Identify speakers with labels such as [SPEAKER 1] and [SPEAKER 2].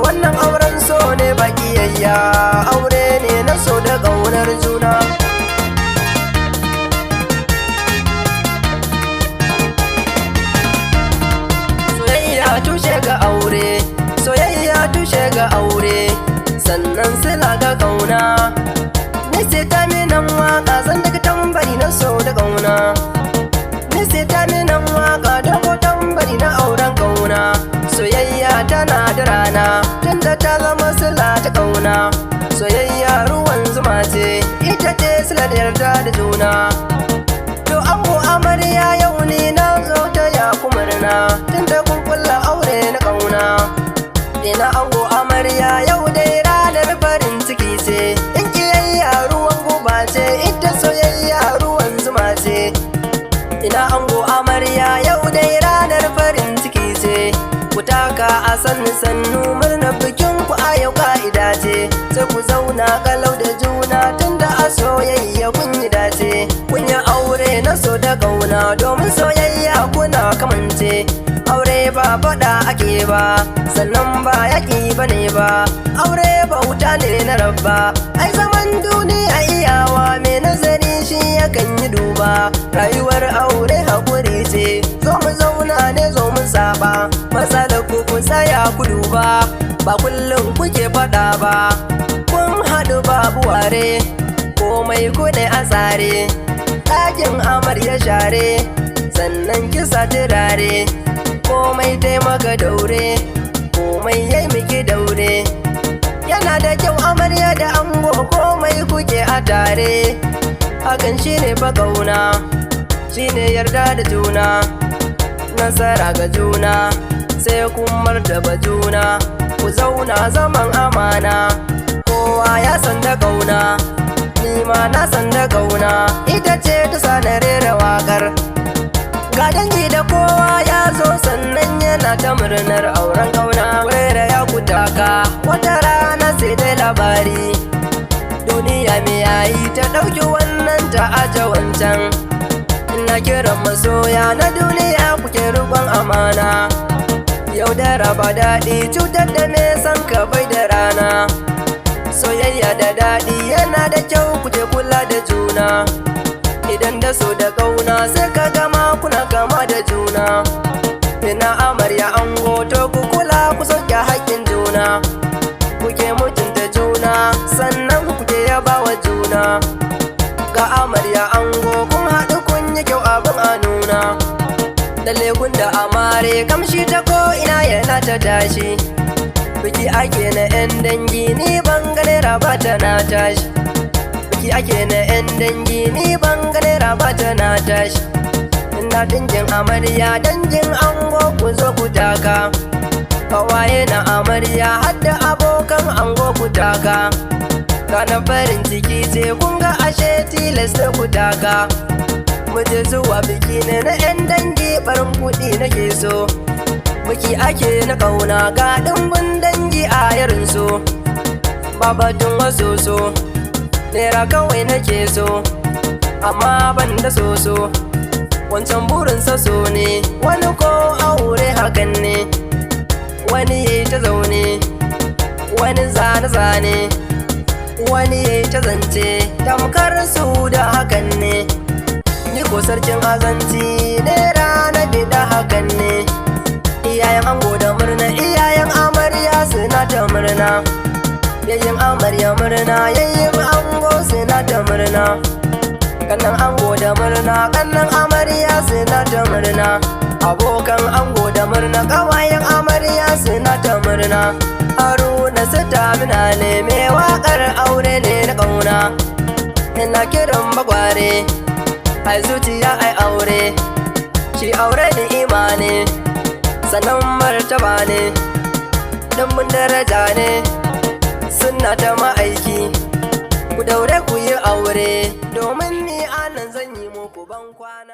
[SPEAKER 1] wannan auren so ne ba kiyayya, aure ne na so da ƙaunar juna. Soyayya tushe ga aure, soyayya tushe ga aure, sannan sila ga ƙauna. Nise ta minan waka zan daga tambari na so da ƙauna. Nise ta minan waka dago tambari na auren ƙauna. Soyayya tana da rana tunda ta zama sila ta ƙauna. Soyayya ruwan zuma ce, ita ce sila da yarda da juna. To ango amarya yau ne na zo ta ya murna, tunda kun kulla aure na ƙauna. Ina ango amarya yau dai ranar farin ciki ce, in kiyayya ruwan guba ce, ita soyayya ruwan zuma ce. Ina ango amarya yau dai ranar farin ciki ce, ku taka a sannu sannu murnar bikin ku a yau ka'ida ce. Sai ku zauna kalau da juna tunda a soyayya kun yi dace. Kun yi aure na so da ƙauna domin soyayya kuna kamance. Aure ba faɗa ake ba, sannan ba yaƙi ba ne ba. Aure bauta ne na rabba, ai zaman duniya iyawa mai nazari shi yakan yi duba. Rayuwar aure haƙuri ce, zo mu zauna ne zo mu saba. Matsalar ku tsaya ku duba, ba kullum kuke faɗa ba. Kun haɗu babu ware, komai kuɗe a tsare. Ɗakin amarya share, sannan kisa turare. Komai taimaka daure, komai yai miki daure. Yana da kyau amarya da ango komai kuke a tare. Hakan shine fa ƙauna, shine yarda da juna. Nasara ga juna, sai kun martaba juna. Ku zauna zaman amana, kowa ya san da ƙauna. Ni ma na san da ƙauna, ita ce ta sa na rera waƙar. Ga dangi da kowa ya zo sannan yana ta murnar auren ƙauna. Wurere ya kutaka wata rana sai dai labari. Duniya me yayi ta ɗauki wannan ta aje wancan. Ina kiran masoya na duniya kuke riƙon amana. Yaudara ba daɗi, cutar da me san ka bai da rana. Soyayya da daɗi yana da kyau kuke kula da juna. Idan da so da ƙauna sai ka gama kuna kama da juna. Ina amarya ango to ku kula ku sauke haƙƙin juna. Kuke mutunta juna sannan kuke yaba wa juna. Ga amarya ango kun haɗu kun yi kyau abin a nuna. Lalle kun da amare kamshi ta ko ina yana ta tashi. Biki ake na 'yan dangi ni ban gane rabata na tashi. Biki ake na 'yan dangi ni ban gane rabata na tashi. Ina dangin amarya dangin ango ku zo ku taka. Kawaye na amarya hadda abokan ango ku taka. Kana farin ciki ce kun ga ashe tilas da ku taka. Muje zuwa biki ne na 'yan dangi barin kuɗi nake so. Biki ake na ƙauna ga ɗimbin dangi a yarin so. Babatun waso so, naira kawai nake so, amma ban da soso. Wancan burinsa so ne, wani ko aure hakan ne. Wani yayi ta zaune, wani zane-zane. Wani yayi ta zance, tamkar su da hakan ne. Ni ko sarkin azanci, naira na bida hakan ne. Iyayen ango da murna, iyayen amarya suna ta murna. Yayin amarya murna, yayin ango suna ta murna. Kannan ango da murna, kannan amarya suna ta murna. Abokan ango da murna, kawayen amarya suna ta murna. Haruna su tamina ne, mai waƙar aure ne na ƙauna. Ina kiran bagware, ai zuciya ai aure. Shi aure ni imani, sannan martaba ne. Ɗumbin daraja ne, sunna ta ma'aiki. Ku daure ku yi aure, domin ni anan zan yi muku ban kwana.